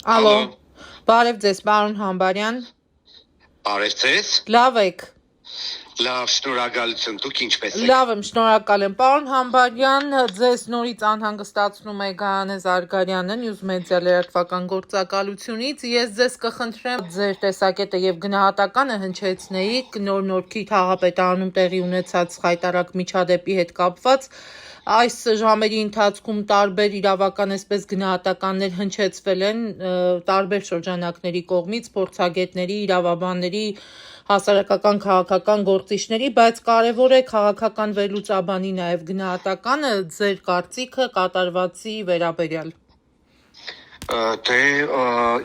Ալո, բարև ձեզ, պարոն Համբարյան։ Բարև ձեզ։ Լավ եք։ Լավ, շնորհակալություն, դուք ինչպես եք։ Լավ եմ, շնորհակալ եմ։ Պարոն Համբարյան, ձեզ նորից անհանգստացնում է Գայանե Զարգարյանը Նյուզմեդիա լրատվական գործակալությունից։ Ես ձեզ կխնդրեմ ձեր տեսակետը եւ գնահատականը հնչեցնեիք Նոր-Նորքի քաղաքապետարանում տեղի ունեցած խայտարակ միջադեպի հետ կապված։ Այս ժամերի ընթացքում տարբեր իրավական այսպես գնահատականներ հնչեցվել են տարբեր շրջանակների կողմից, փորձագետների, իրավաբանների, հասարակական քաղաքական գործիչների, բայց կարևոր է քաղաքական վերլուծաբանի նաև գնահատականը, ձեր կարծիքը կատարվածի վերաբերյալ։ Դե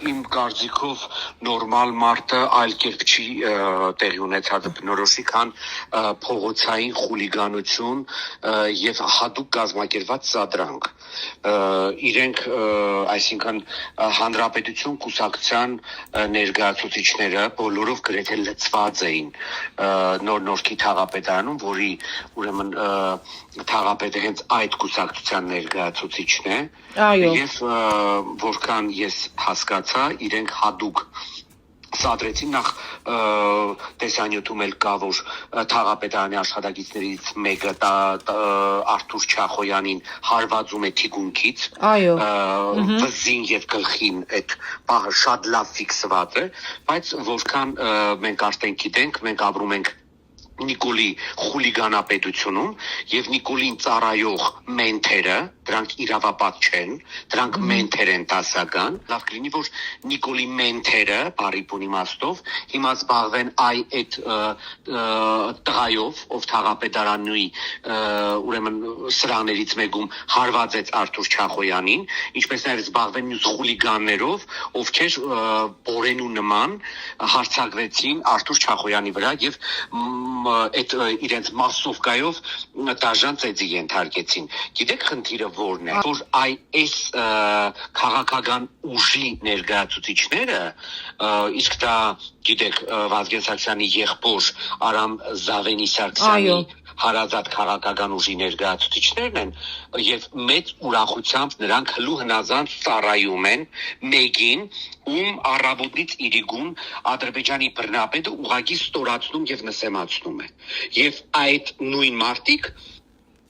իմ կարծիքով նորմալ մարդը այլ կերպ չի տեղի ունեցածը բնորոշի, քան փողոցային խուլիգանություն եւ հատուկ կազմակերպված սադրանք։ Իրենք, այսինքն հանրապետություն կուսակցության ներկայացուցիչները բոլորով գրեթե լծված էին Նոր-Նորքի թաղապետարանում, որի ուրեմն թաղապետը հենց այդ կուսակցության ներկայացուցիչն է։ Այո։ Եվ որքան ես հասկացա, իրենք հատուկ սադրեցին նախ տեսանյութում էլ կա, որ թաղապետարանի աշխատակիցներից մեկը Արթուր Չախոյանին հարվածում է թիկունքից, վզին եւ գլխին այդ պահը շատ լավ ֆիքսված է, բայց որքան մենք արդեն գիտենք, մենք ապրում ենք Նիկոլի խուլիգանապետությունում եւ Նիկոլին ծառայող մենթերը, դրանք իրավապատ չեն, դրանք մենթեր են դասական, լավ կլինի, որ Նիկոլի մենթերը, բարիպուն իմաստով, հիմա զբաղվեն այդ տղայով, ով թաղապետարանի ուրեմն սրահներից մեկում հարվածեց Արթուր Չախոյանին, ինչպես նաև զբաղվեն մյուս խուլիգաններով, ովքեր բորենու նման հարձակվեցին Արթուր Չախոյանի վրա եւ այդ իրենց մասովկայով դաժան ծեծի ենթարկեցին։ Գիտեք խնդիրը որն է, որ այս քաղաքական ուժի ներկայացուցիչները, իսկ դա գիտեք Վազգեն Սարգսյանի եղբոր Արամ Զավենիսարքսյանի հարազատ քաղաքական ուժի ներկայացուցիչներն են եւ մեծ ուրախությամբ նրանք հլու հնազանդ ծառայում են մեկին, ում առավոտից իրիկուն Ադրբեջանի բռնապետը ուղղակի ստորացնում եւ նսեմացնում է։ Եւ այդ նույն մարդիկ,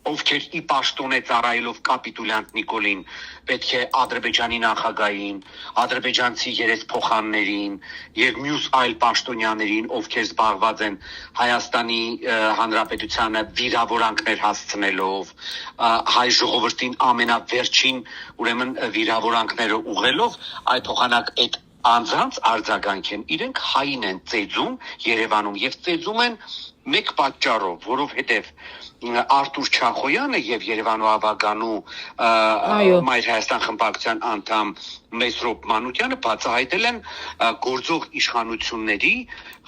ովքեր ի պաշտոն է ծառայելով կապիտուլյանտ Նիկոլին, պետք է Ադրբեջանի նախագահին, ադրբեջանցի երեսփոխաններին եւ մյուս այլ պաշտոնյաներին, ովքեր զբաղված են Հայաստանի Հանրապետությանը վիրավորանքներ հասցնելով, հայ ժողովրդին ամենավերջին ուրեմն վիրավորանքները ուղղելով, այդ փոխանակ այդ անձանց արձագանք են, իրենք հային են ծեծում Երևանում եւ ծեծում են մեկ պատճառով, որովհետեւ Արթուր Չախոյանը եւ Երևանու ավագանու Մայր Հայաստան խմբակցության անդամ Մեսրոպ Մանուկյանը բացահայտել են գործող իշխանությունների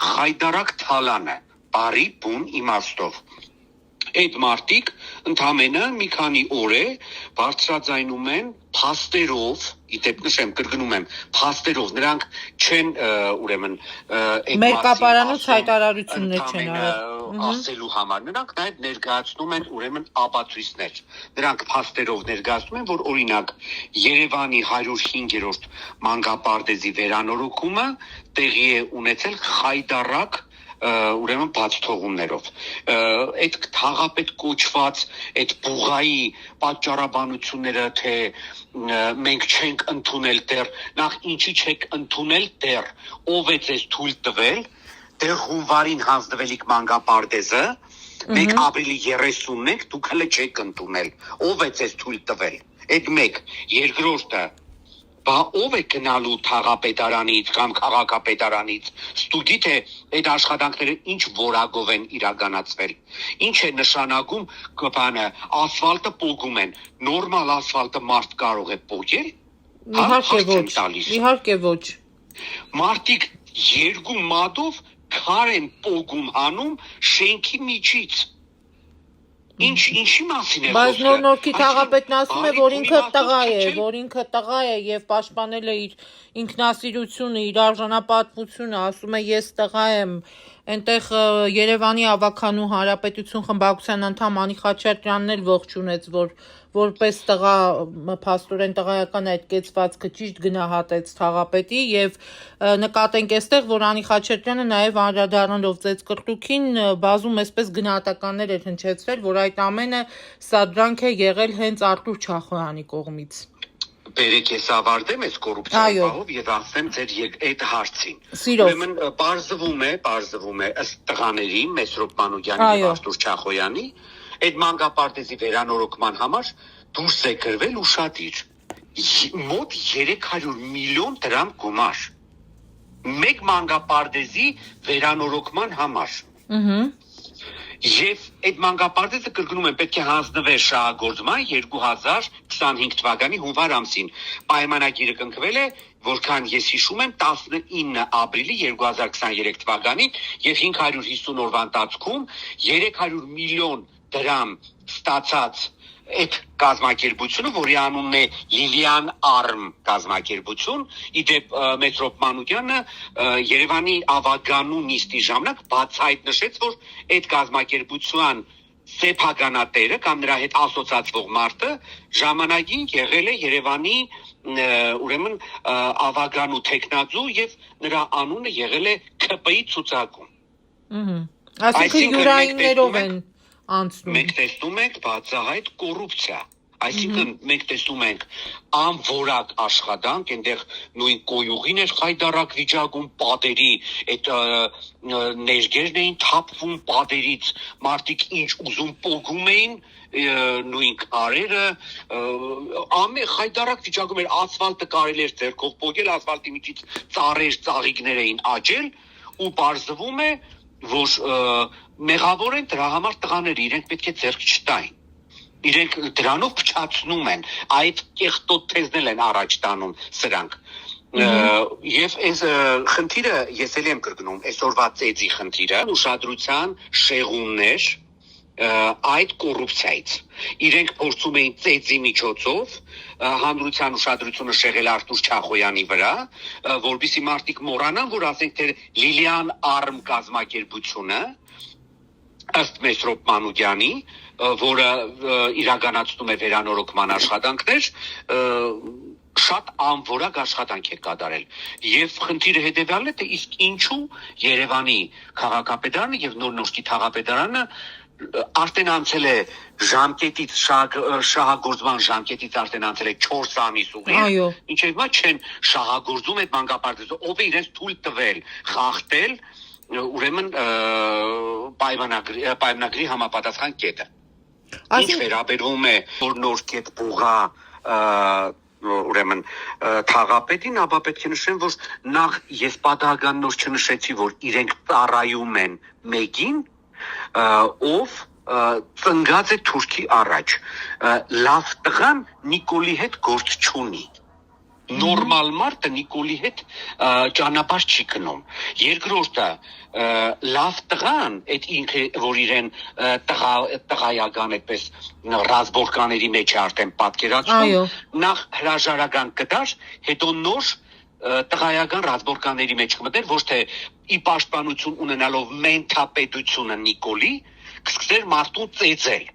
խայտարակ թալանը, բարի բուն իմաստով։ Այդ մարդիկ ընդամենը մի քանի օր է բարձրաձայնում են փաստերով, իդեպ նշեմ, կրկնում եմ, փաստերով, նրանք չեն ուրեմն մերկապարանոց հայտարարություններ չեն արել ասելու համար, նրանք նաև ներկայացնում են ուրեմն ապացույցներ։ Նրանք փաստերով ներկայացնում են, որ օրինակ Երևանի 105-րդ մանկապարտեզի վերանորոգումը տեղի է ունեցել խայտարակ ուրեմն բաց թողումներով այդ թաղապետ կոչված այդ բուղայի պատճառաբանությունները թե մենք չենք ընդունել դեռ նախ ինչի չեք ընդունել դեռ ով է ձեզ թույլ տվել դեռ հունվարին հանձնվելիք մանկապարտեզը մենք ապրիլի 31 դուք հələ չեք ընդունել ով է ձեզ թույլ տվել այդ մեկ երկրորդը բա ով է գնալու թաղապետարանից կամ քաղաքապետարանից ստուգի թե այդ աշխատանքները ինչ որակով են իրականացվել ինչ է նշանակում բանը ասֆալտը պոկում են նորմալ ասֆալտը մարդ կարող է պոկել իհարկե ոչ մարդիկ երկու մատով քար են պոկում անում շենքի միջից Ինչի մասին է խոսքը։ Բայց Նոր-Նորքի թաղապետն ասում է, որ ինքը տղա է եւ պաշտպանել է իր ինքնասիրությունը, իր արժանապատվությունը, ասում է ես տղա եմ, Այնտեղ Երևանի ավականու հանրապետություն խմբակցության անդամ Անի Խաչատրյանն էլ ողջունեց, որ որպես տղա փաստորեն տղայական այդ կեցվածքը ճիշտ գնահատեց թաղապետի եւ նկատենք այստեղ, որ Անի Խաչատրյանը նաեւ անդրադառնալով ծեծկռտուքին բազում այսպես գնահատականներ էր հնչեցրել, որ այդ ամենը սադրանք է եղել հենց Արտուր Չախոյանի կողմից։ Բերեք ես ավարտեմ այս կոռուպցիայի բաղով եւ ասեմ ձեր այդ հարցին։ Ուրեմն բարձվում է ըստ տղաների Մեսրոպ Մանուկյանի եւ Արտուր Չախոյանի այդ մանկապարտեզի վերանորոգման համար դուրս է գրվել ուշադիր մոտ 300 միլիոն դրամ գումար մեկ մանկապարտեզի վերանորոգման համար։ Եվ այդ մանկապարտեզը կրկնում եմ պետք է հանձնվեր շահագործման 2025 թվականի հունվար ամսին։ Պայմանագիրը կնքվել է, որքան ես հիշում եմ 19 ապրիլի 2023 թվականին եւ 550 օրվա ընթացքում 300 միլիոն դրամ ստացած այդ կազմակերպությունը, որի անունն է Լիլիան Արմ կազմակերպություն, իդեպ Մեսրոպ Մանուկյանը Երևանի ավականու նիստի ժամանակ բացահայտ նշեց, որ այդ կազմակերպության սեփականատերը կամ նրա հետ ասոցացվող մարդը ժամանակին եղել է Երևանի ուրեմն ավականու տեխնազու եւ նրա անունը եղել է ԿՊ-ի ցուցակում։ Այսինքն յուրայիններով են անցնում։ Մենք տեսնում ենք բացահայտ կոռուպցիա, այսինքն մենք տեսնում ենք անորակ աշխատանք, այնտեղ նույն կոյուղին էր խայդարակ վիճակում պատերի, այդ ներգերն էին թափվում պատերից, մարդիկ ինչ ուզում պոկում էին նույն կարերը, խայդարակ վիճակում էր, ասֆալտը կարելի էր ձեռքով պոկել, ասֆալտի միջից ծառեր, ծաղիկներ էին աճել ու բարձվում է, որ մեղավոր են դրա համար տղաները, իրենք պետք է ձեռք չտային։ Իրենք դրանով փչացնում են, այդ կեղտոտ թեզնել են առաջ տանում սրանք։ Եվ այս խնդիրը ես էլ եմ կրկնում, այսօրվա ծեծի խնդիրը ուշադրության շեղումներ այդ կոռուպցիայից։ Իրենք փորձում էին ծեծի միջոցով հանրության ուշադրությունը շեղել Արտուր Չախոյանի վրա, որովհետեւ մարդիկ մոռանան, որ ասենք թե Լիլիան Արմ կազմակերպությունը ըստ Մեսրոպ Մանուկյանի, որը իրականացնում է վերանորոգման աշխատանքներ, շատ անորակ աշխատանք է կատարել։ Եվ խնդիրը հետևյալն է, թե իսկ ինչու Երևանի քաղաքապետարանը եւ Նոր-Նորքի թաղապետարանը արդեն անցել է ժամկետից շահագործման ժամկետից արդեն անցել է 4 ամիս ուղիղ, ինչեւ հիմա չեն շահագործում այդ մանկապարտեզը, ով է իրենց թույլ տվել խախտել ուրեմն պայմանագրի համապատասխան կետը։ Ինչ վերաբերում է Նոր-Նորքի այդ բուղա ուրեմն թաղապետին, ապա պետք է նշեմ, որ նախ ես պատահական նոր չնշեցի, որ իրենք ծառայում են մեկին, ով ծնգած է Թուրքի առաջ։ Լավ տղան Նիկոլի հետ գործ չունի։ Նորմալ մարդը Նիկոլի հետ ճանապարհ չի գնում։ Երկրորդը լավ տղան, այդ ինքը որ իրեն տղայական այդպես ռազմորկաների մեջ է արդեն պատկերացնում, նախ հրաժարական կդար, հետո նոր տղայական ռազմորկաների մեջ կմտներ, ոչ թե ի պաշտպանություն ունենալով մենթապետությունը Նիկոլի, կսկսեր մարդուն ծեծել։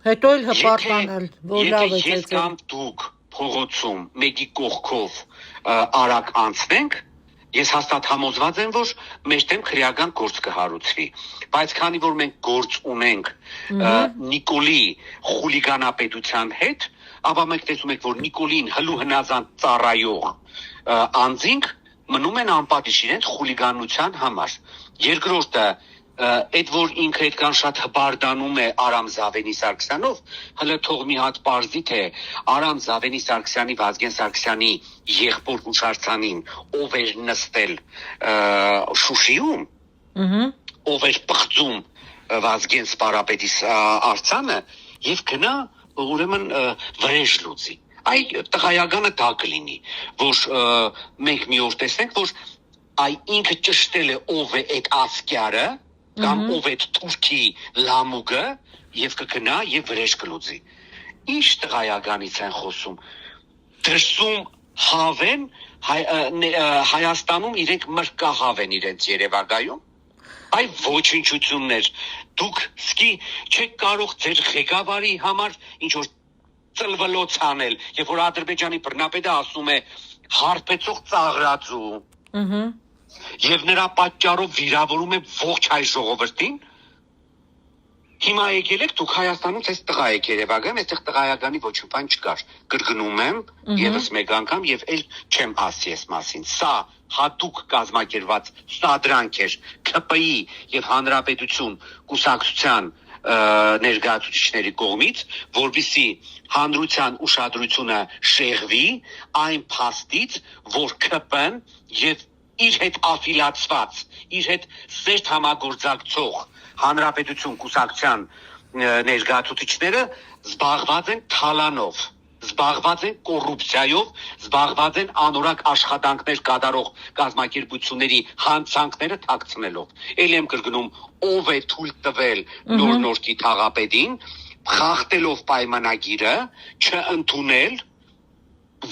Հետո էլ հպարտանել, որ լավ է ծեծել։ Եթե ես կամ դուք փողոցում մեկի կողքով արագ անցնենք, ես հաստատ համոզված եմ, որ մեր դեմ քրեական գործ կհարուցվի, բայց քանի որ մենք գործ ունենք Նիկոլի խուլիգանապետության հետ, ապա մենք տեսնում ենք, որ Նիկոլին հլու հնազանդ ծառայող անձինք մնում են անպատիժ իրենց խուլիգանության համար։ Երկրորդը այդ որ ինքը այդքան շատ հբարդանում է Արամ Զավենի Սարգսյանով, հələ թող մի հատ պարզի, թե Արամ Զավենի Սարգսյանի, Վազգեն Սարգսյանի եղբոր Հուշարձանին ով էր նստել Շուշիում, ով էր պղծում Վազգեն Սպարապետի արձանը եւ գնա ուրեմն վրեժ լուծի։ Այ տղայականը դա կլինի, որ մենք մի օր տեսնենք, որ այ ինքը ճշտել է ով է այդ ասկյարը կամ ով է Թուրքի լամուգը եւ կգնա եւ վրեժ կլուծի։ Ինչ տղայականից են խոսում։ Դրսում հավեն Հայաստանում իրենք մրկահավ են իրենց Երևակայում։ Այ ոչնչություններ դուք սկի չեք կարող ձեր ղեկավարի համար ինչ որ ծլվլոց անել, երբ որ Ադրբեջանի բռնապետը ասում է հարբեցող ծաղրածու եւ նրա պատճառով վիրավորում է ողջ հայ ժողովրդին։ Հիմա եկել եք դուք Հայաստանից այս տղա եք Երևանում, այստեղ տղայականի ոչ մի բան չկար։ Կրկնում եմ եւս մեկ անգամ եւ ել չեմ ասի այս մասին։ Սա հատուկ կազմակերպված սադրանք էր ԿՊԻ եւ Հանրապետություն կուսակցության ներկայացուցիչների կողմից, որբիսի հանրության ուշադրությունը շեղվի այն փաստից, որ ԿՊ-ն եւ իր հետ աֆիլացված, իր հետ սերտ համագործակցող Հանրապետություն կուսակցության ներկայացուցիչները զբաղված են թալանով, զբաղված են կոռուպցիայով, զբաղված են անորակ աշխատանքներ կատարող կազմակերպությունների հանցանքները թաքցնելով։ Էլ եմ կրկնում, ով է թույլ տվել նոր-նորքի թաղապետին, խախտելով պայմանագիրը, չընդունել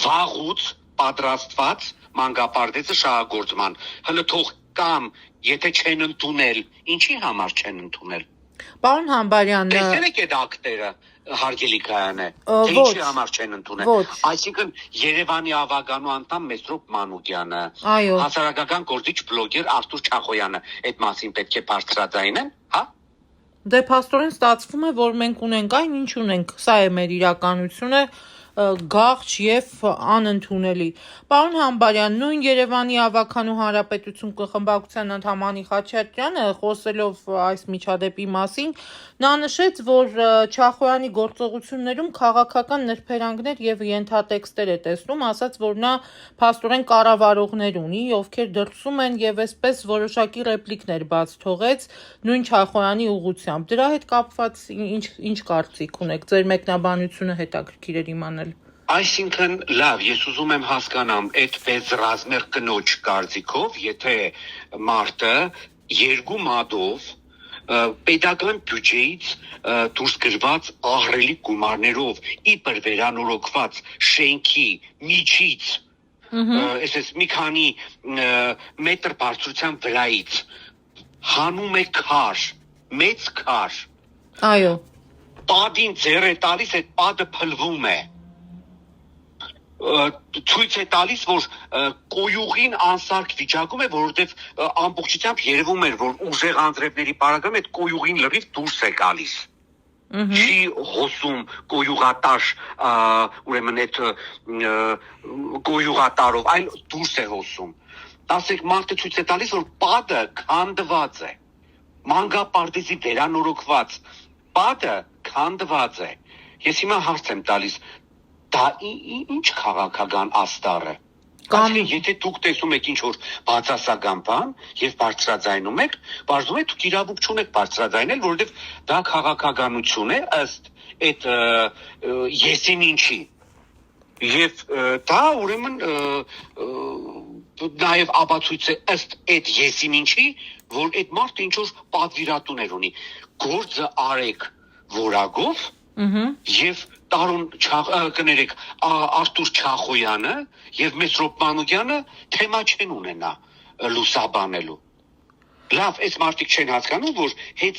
վաղուց պատրաստված մանկապարտեզը շահագործման։ Հələ թող կամ եթե չեն ընդունել, ինչի համար չեն ընդունել։ Պարոն Համբարյան, տեսել եք այդ ակտերը հարգելի Գայանե, թե ոչ, ինչի համար չեն ընդունել։ ոչ։ Այսինքն Երևանի ավագանու անդամ Մեսրոպ Մանուկյանը, Այո։ հասարակական գործիչ բլոգեր Արթուր Չախոյանը այդ մասին պետք է բարձրաձայնեն, հա։ Դե փաստորեն ստացվում է, որ մենք ունենք այն, ինչ ունենք, սա է մեր իրականությունը, գաղջ եւ անընդունելի։ Պարոն Համբարյան, նույն Երևանի ավագանու հանրապետություն կխմբակցության անդամ Անի Խաչատրյանը, խոսելով այս միջադեպի մասին, նա նշեց, որ Չախոյանի գործողություններում քաղաքական նրբերանգներ եւ ենթատեքստեր է տեսնում, ասաց, որ նա փաստորեն կառավարողներ ունի, ովքեր դրսում են եւ այսպես որոշակի ռեպլիկներ բաց թողեց նույն Չախոյանի ուղղությամբ։ Դրա հետ կապված ինչ կարծիք ունեք, ձեր մեկնաբանությունը հետաքրքիր էր իմանալ։ Այսինքն լավ, ես ուզում եմ հասկանամ այդպես ռազմեր կնոջ կարծիքով, եթե մարդը երկու մատով պետական բյուջեից դուրս գրված ահռելի գումարներով իբր վերանորոգված շենքի միջից այսպես մի քանի մետր բարձրության վրայից հանում է քար, մեծ քար։ Այո։ Պատին ձեռ է տալիս, այդ պատը փլվում է։ Ցույց է տալիս, որ կոյուղին անսարք վիճակում է, որովհետև ամբողջությամբ երևում էր, որ ուժեղ անձրևների պարագայում այդ կոյուղին լրիվ դուրս է գալիս։ Չի հոսում կոյուղատար, ուրեմն այդ կոյուղատարով, այլ դուրս է հոսում։ Ասեք, մարդը ցույց է տալիս, որ պատը քանդված է։ Մանկապարտեզի վերանորոգված պատը քանդված է։ Ես հիմա հարց եմ տալիս, դա ինչ քաղաքական աստառ է։ Կամ եթե դուք տեսում եք ինչ որ բացասական բան եւ բարձրաձայնում եք, բարձում է դուք իրավունք չունեք բարձրաձայնել, որովհետեւ դա քաղաքականություն է ըստ այդ եսին ինչի։ Եվ դա ուրեմն նաեւ ապացույց է ըստ այդ եսին ինչի, որ այդ մարդը ինչ որ պատվիրատուներ ունի։ Գործը արեք որակով եւ Տարոն կներեք Արթուր Չախոյանը եւ Մեսրոպ Մանուկյանը թեմա չեն ունենա լուսաբանելու։ Լավ, այս մարդիկ չեն հասկանում, որ հենց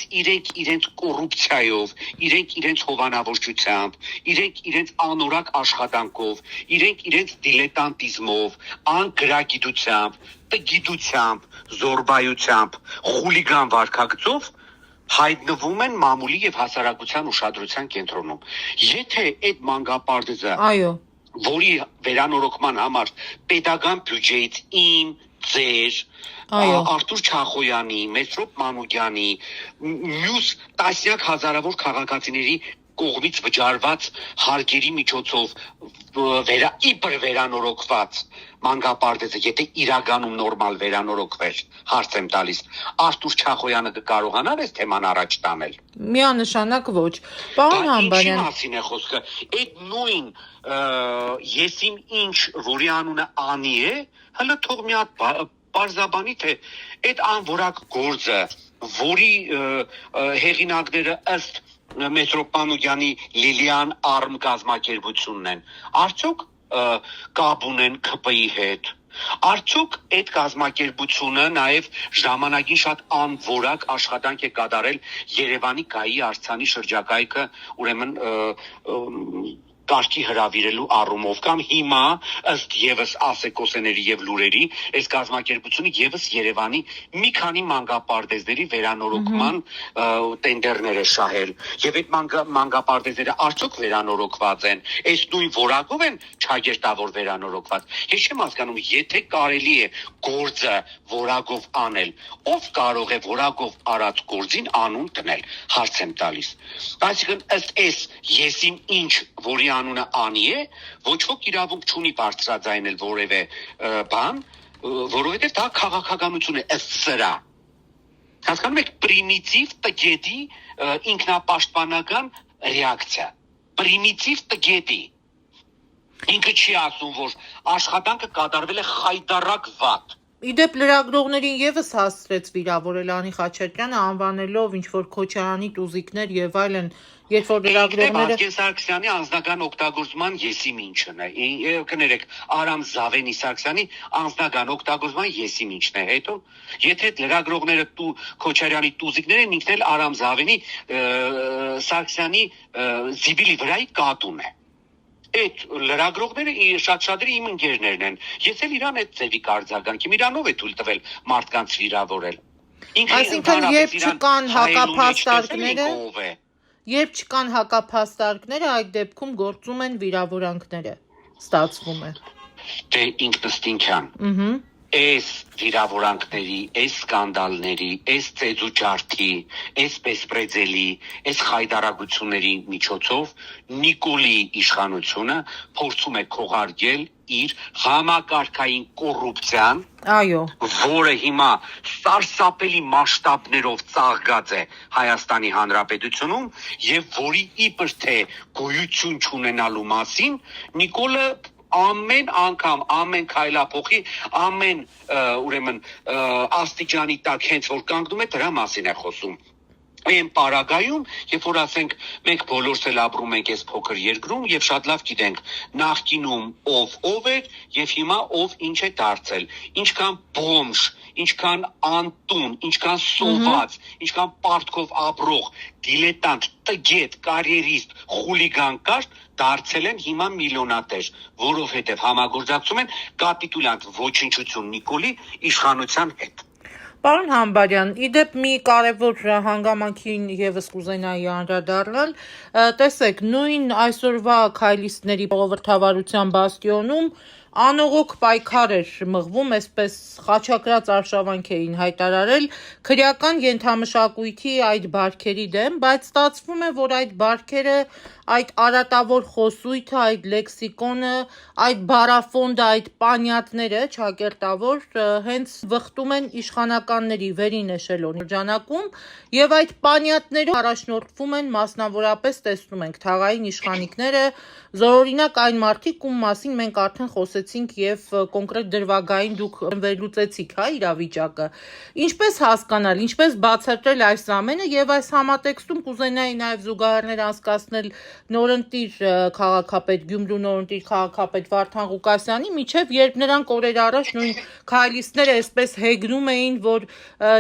իրենց կոռուպցիայով, իրենց հովանավորչությամբ, իրենց անորակ աշխատանքով, իրենց դիլետանտիզմով, անգրագիտությամբ, տգիտությամբ, զորբայությամբ, խուլիգան վարքագծով հայտնվում են մամուլի եւ հասարակության ուշադրության կենտրոնում։ Եթե այդ մանկապարտեզը, այո, որի վերանորոգման համար պետական բյուջեից իմ, ձեր, Արթուր Չախոյանի, Մեսրոպ Մանուկյանի, մյուս տասնյակ հազարավոր քաղաքացիների կողմից վճարված հարկերի միջոցով իբր վերանորոգված մանկապարտեզը, եթե իրականում նորմալ վերանորոգվեր, հարց եմ տալիս, Արթուր Չախոյանը կկարողանար այս թեման առաջ տանել։ Միանշանակ ոչ։ Պարոն Համբարյան, ինչի մասին է խոսքը։ Այդ նույն եսիմ ինչ, որի անունը Անի է, հələ թող մի հատ պարզաբանի, թե այդ անորակ գործը, որի հեղինակները ըստ Մեսրոպ Մանուկյանի Լիլիան Արմ կազմակերպությունն են, արդյոք կապ ունեն ԿՊ-ի հետ։ Արդյոք այդ կազմակերպությունը նաև ժամանակին շատ անորակ աշխատանք է կատարել Երևանի գայի արձանի շրջակայքը, ուրեմն կարգի հրավիրելու առումով կամ հիմա ըստ եւս ասեկոսեների եւ լուրերի այս կազմակերպությունը եւս Երևանի մի քանի մանկապարտեզների վերանորոգման տենդերներ է շահել եւ այդ մանկապարտեզները արդյոք վերանորոգված են այս նույն որակով են չագերտավոր վերանորոգված ես չեմ հասկանում եթե կարելի է գործը որակով անել ով կարող է որակով արած գործին անուն դնել հարց եմ տալիս այսինքն ըստ էս եսիմ ինչ որի անունը անի է, ոչ ոք իրավունք չունի բարձրաձայնել որևէ բան, որովհետև դա քաղաքականություն է ըստ սրա։ Հասկանում եք պրիմիտիվ տգետի ինքնապաշտպանական ռեակցիա։ Պրիմիտիվ տգետի։ Ինքը չի ասում, որ աշխատանքը կատարվել է խայտառակ վատ։ Իդեպ լրագրողներին եւս հասցրեց վիրավորել Անի Խաչատրյանը անվանելով ինչ-որ Քոչարյանի տուզիկներ եւ այլն, երբ որ լրագրողները Վազգեն Սարգսյանի անձնական օգտագործման եսիմ ինչն է։ Կներեք, Արամ Զավենի Սարգսյանի անձնական օգտագործման եսիմ ինչն է։ Հետո, եթե լրագրողները Քոչարյանի տուզիկներ են, ինքն էլ Արամ Զավենի Սարգսյանի զիբիլի վրայի կատուն է։ Այդ լրագրողները շատ-շատերը իմ ընկերներն են։ Ես էլ իրան այդ ձևի կարձագանքեմ, իրանով է թույլ տվել մարդկանց վիրավորել։ Այսինքն երբ չկան հակափաստարկները, այդ դեպքում գործում են վիրավորանքները, ստացվում է։ Դե ինքնըստինքյան։ Այս վիրավորանքների, այս սկանդալների, այս ծեծուջարդի, այս բեսպրեդելի, այս խայդարագությունների միջոցով Նիկոլի իշխանությունը փորձում է քողարկել իր համակարգային կոռուպցիան, որը հիմա սարսափելի մասշտաբներով ծաղկած է Հայաստանի Հանրապետությունում եւ որի իբր թե գոյություն չունենալու մասին Նիկոլը ամեն անգամ, ամեն քայլափոխի, ամեն ուրեմն աստիճանի տակ հենց որ կանգնում է դրա մասին է խոսում։ Այն պարագայում, երբ որ ասենք մենք բոլորս էլ ապրում ենք այս փոքր երկրում եւ շատ լավ գիտենք նախկինում ով էր եւ հիմա ով ինչ է դարձել, ինչքան բոմժ, ինչքան անտուն, ինչքան սոված, ինչքան պարտքով ապրող, դիլետանտ, տգետ, կարիերիստ, խուլիգան կար դարձել են հիմա միլիոնատեր, որովհետև համագործակցում են կապիտուլյանտ ոչնչություն Նիկոլի իշխանության հետ։ Պարոն Համբարյան, իդեպ մի կարևոր հանգամանքին եւս կուզենայի անդրադառնալ, տեսեք, նույն այսօրվա քայլիստների ժողովրդավարության բաստիոնում անողոք պայքար էր մղվում, այսպես խաչակրած արշավանք էին հայտարարել քրեական ենթամշակույթի այդ բարքերի դեմ, բայց ստացվում է, որ այդ բարքերը, այդ արատավոր խոսույթը, այդ լեքսիկոնը, այդ բառաֆոնդը, այդ պանյատները, չակերտավոր, հենց վխտում են իշխանականների վերին էշելոնի շրջանակում եւ այդ պանյատներով առաջնորդվում են մասնավորապես տեսնում ենք թաղային իշխանիկները, զորօրինակ այն մարդիկ, ում մասին մենք արդեն խոսեցինք եւ կոնկրետ դրվագային դուք վերլուծեցիք, հա, իրավիճակը։ Ինչպես հասկանալ, ինչպես բացատրել այս ամենը եւ այս համատեքստում կուզենայի նաեւ զուգահեռներ անցկացնել նորընտիր քաղաքապետ Գյումրու նորընտիր քաղաքապետ Վարդան Ղուկասյանի միջև, երբ նրանք օրեր առաջ նույն քայլիստները այսպես հեգնում էին, որ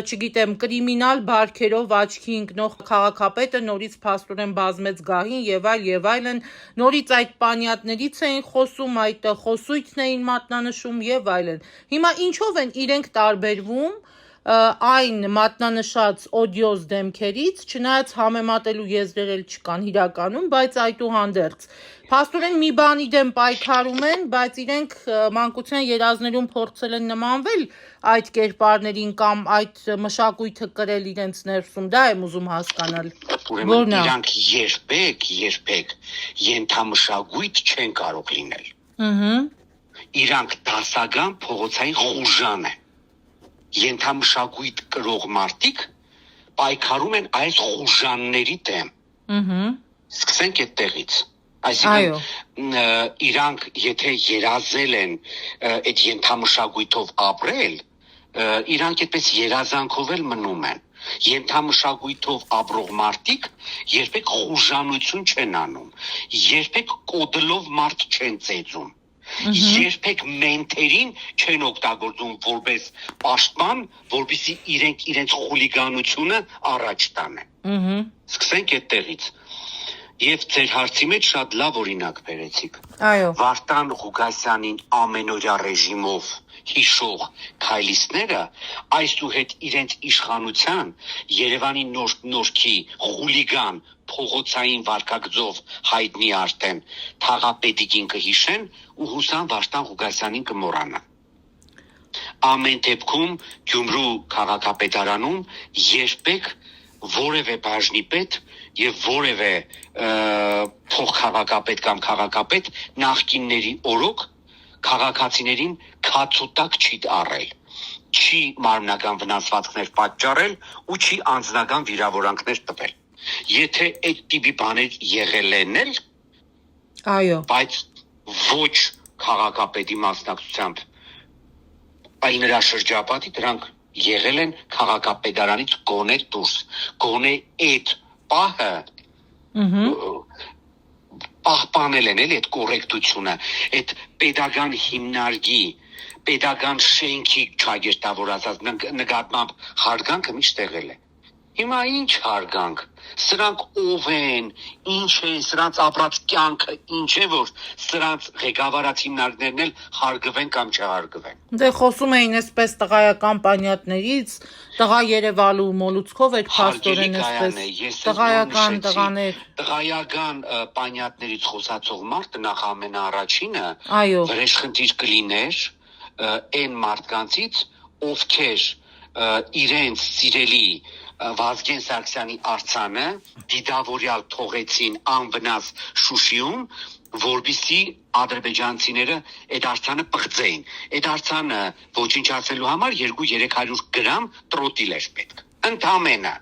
չգիտեմ, կրիմինալ բարքերով աչքի ընկնող քաղաքապետը նորից փաստորեն բազմեց գահին եւ այլն, նորից այդ պանյատներից էին խոսում, այդ խոսույթն էին մատնանշում եւ այլն։ Հիմա ինչով են իրենք տարբերվում այն մատնանշած օդիոզ դեմքերից, չնայած համեմատելու եզրեր էլ չկան իրականում, բայց այդուհանդերձ փաստորեն մի բանի դեմ պայքարում են, բայց իրենք մանկության երազներում փորձել են նմանվել այդ կերպարներին կամ այդ մշակույթը կրել իրենց ներսում, դա եմ ուզում հասկանալ։ Ուրեմն իրանք երբեք ենթամշակույթ չեն կարող լինել։ Իրանք դասական փողոցային խուժան են։ Ենթամշակույթ կրող մարդիկ պայքարում են այս խուժանների դեմ։ Սկսենք այդտեղից։ Այսինքն իրանք եթե երազել են այդ ենթամշակույթով ապրել, իրանք այդպես երազանքով էլ մնում են։ Ենթամշակույթով ապրող մարդիկ երբեք խուժանություն չեն անում, երբեք կոդլով մարդ չեն ծեծում։ Երբեք մենթերին չեն օգտագործում որպես պաշտպան, որպեսզի իրենց խուլիգանությունը առաջ տանեն։ Սկսենք այդտեղից։ Եվ ձեր հարցի մեջ շատ լավ օրինակ բերեցիք։ Այո։ Վարդան Ղուկասյանին ամենօրյա ռեժիմով հիշող քայլիստները այսուհետ իրենց իշխանության Երևանի նորքի խուլիգան փողոցային վարկագծով հայտնի արդեն թաղապետիկին կհիշեն ու հուսան Վարդան Ղուկասյանին կմոռանան։ Ամեն դեպքում Գյումրու քաղաքապետարանում երբեք որևէ բաժնի պետ եւ որևէ փոխքաղաքապետ կամ քաղաքապետ նախկինների օրոք քաղաքացիներին քացուտակ չի առել, չի մարմնական վնասվածքներ պատճառել ու չի անձնական վիրավորանքներ տվել։ Եթե այդ տիպի բաներ եղել են էլ, այո, բայց ոչ քաղաքապետի մասնակցությամբ, այլ նրա շրջապատի դրանք եղել են քաղաքապետարանից գոնե դուրս, գոնե այդ պահը պահպանել են այդ կոռեկտությունը, այդ պետական հիմնարկի, պետական շենքի ճագերտավոր ասած նկատմամբ հարգանքը միշտ եղել է։ Հիմա ինչ հարգանք, սրանք ով են, ինչ են, սրանց ապրած կյանքը ինչ է, որ սրանց ղեկավարած հիմնարկներն էլ հարգվեն կամ չհարգվեն։ Դե խոսում էին այսպես տղայական պանյատներից, տղա Երևալու մոլուցքով այդ փաստորեն այսպես տղայական տղաներ։ Տղայական պանյատներից խոսացող մարդը նախ ամենաառաջինը Այո։ վրեժխնդիր կլիներ այն մարդկանցից, ովքեր իրենց սիրելի Վազգեն Սարգսյանի արձանը դիտավորյալ թողեցին անվնաս Շուշիում, որպեսզի ադրբեջանցիները այդ արձանը պղծեին։ Այդ արձանը ոչնչացնելու համար 200-300 գրամ տրոտիլ էր պետք։ Ընդամենը,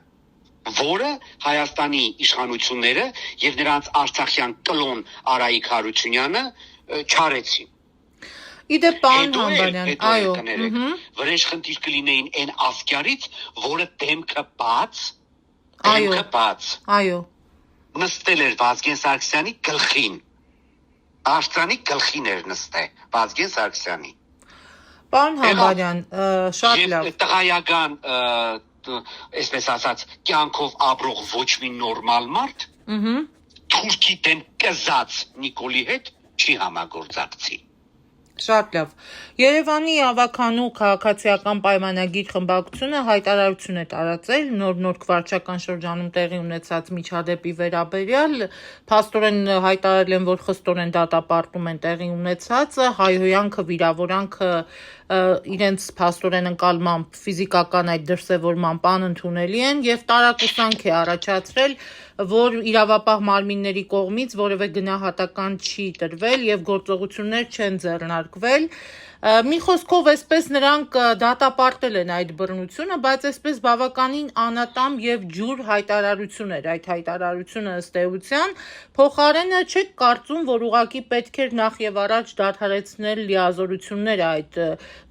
որը Հայաստանի իշխանությունները եւ նրանց արցախյան կլոն Արայիկ Հարությունյանը չարեցին։ Իդեպ պարոն Համբալյան, այո, վրեժխնդիր կլինեին այն ասկյարից, որը դեմքը բաց, այո, նստել էր Վազգեն Սարգսյանի գլխին, արձանի գլխին էր նստել Վազգեն Սարգսյանի։ Պարոն Համբալյան, շատ լավ։ Եվ տղայական, այսպես ասած, կյանքով ապրող ոչ մի նորմալ մարդ, թուրքի դեմ կզած Նիկոլի հետ չի համագործակցի։ Շատ լավ։ Երևանի ավականու քաղաքացիական պայմանագիր խմբակցությունը հայտարարություն է տարածել նոր վարչական շրջանում տեղի ունեցած միջադեպի վերաբերյալ, փաստորեն հայտարարել են, որ խստորեն դատապարտում են տեղի ունեցածը, հայհոյանքը, վիրավորանքը իրենց փաստորեն ընկալմամբ ֆիզիկական այդ դրսևորման անընդունելի են եւ տարակուսանք է առաջացրել, որ իրավապահ մարմինների կողմից որևէ գնահատական չի տրվել եւ գործողություններ չեն ձեռնարկվել։ Մի խոսքով այսպես նրանք դատապարտել են այդ բռնությունը, բայց այսպես բավականին անատամ եւ ջուր հայտարարություն էր այդ հայտարարությունը ըստ էության, փոխարենը չեք կարծում, որ ուղղակի պետք էր նախ եւ առաջ դադարեցնել լիազորությունները այդ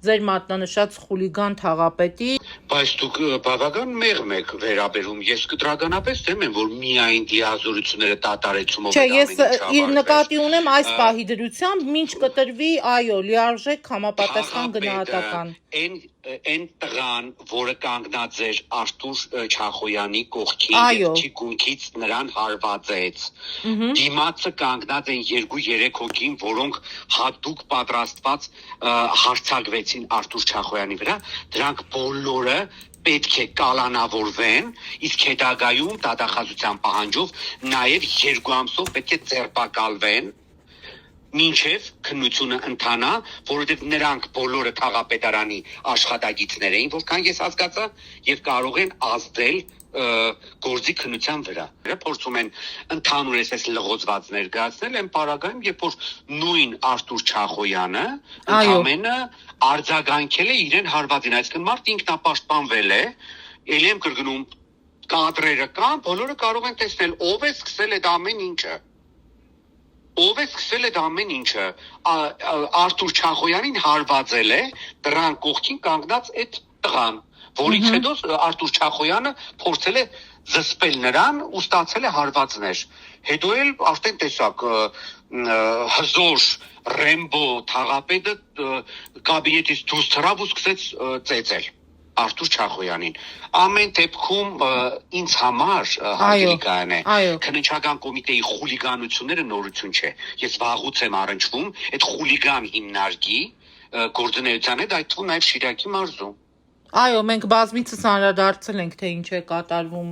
ձեր մատնանշած խուլիգան թաղապետի։ Բայց դուք բավական մեղմ եք վերաբերում, ես կտրականապես դեմ եմ, որ միայն լիազորությունները դադարեցումով Չէ, ես նկատի ունեմ այս պահի դրությամբ, մինչ կտրվի, այո, լիարժեք համապատասխան գնահատական։ Այն տղան, որը կանգնած էր Արթուր Չախոյանի կողքին եւ թիկունքից նրան հարվածեց։ Դիմացը կանգնած են 2-3 հոգին, որոնք հատուկ պատրաստված հարձակվեցին Արթուր Չախոյանի վրա, դրանք բոլորը պետք է կալանավորվեն, իսկ հետագայում դատախազության պահանջով նաև 2 ամսով պետք է ձերբակալվեն, մինչև քննությունը ընթանա, որովհետև նրանք բոլորը թաղապետարանի աշխատագիտներ էին, որքան ես հասկացա, եւ կարող են ազդել գործի քննության վրա։ Փորձում են ընդհանուր այսպես լղոծված ներկայացնել այն պարագայում, երբ որ նույն Արթուր Չախոյանը ընդամենը արձագանքել է իրեն հարվածին, այսինքն մարդ ինքնապաշտպանվել է, ելի եմ կրկնում, կադրերը կան, բոլորը կարող են տեսնել ով է սկսել այդ ամեն ինչը։ Ով է սկսել այդ ամեն ինչը, Արթուր Չախոյանին հարվածել է դրան կողքին կանգնած այդ տղան, որից հետո Արտուր Չախոյանը փորձել է զսպել նրան ու ստացել է հարվածներ։ Հետո էլ արդեն տեսակ հզոր Ռեմբո թաղապետը կաբինետից դուրս թռավ ու սկսեց ծեծել Արտուր Չախոյանին։ Ամեն դեպքում ինձ համար հարգելիքան է քննչական կոմիտեի խուլիգանությունները նորություն չէ։ Ես վաղուց եմ առնչվում այդ խուլիգան հիմնարկի գործունեության հետ, այդ թվում նաև Շիրակի մարզում։ Այո, մենք բազմիցս անդրադարձել ենք, թե ինչ է կատարվում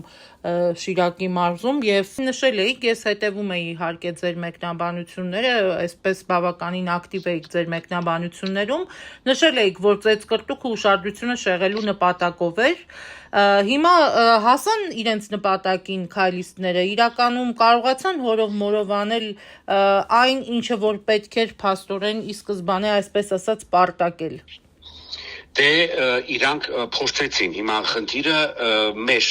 Շիրակի մարզում եւ նշել էիք, ես հետևում էի իհարկե ձեր մեկնաբանությունները, այսպես բավականին ակտիվ էիք ձեր մեկնաբանություններում, նշել էիք, որ ծեծկրտուք ու ուշադրությունը շեղելու նպատակով էր։ Հիմա հասան իրենց նպատակին քայլիստները, իրականում կարողացան հորով մորով անել այն, ինչը որ պետք էր փաստորեն ի սկզբանե, այսպես ասած, պարտակել։ Դե իրանք փորձեցին, հիմա խնդիրը մեր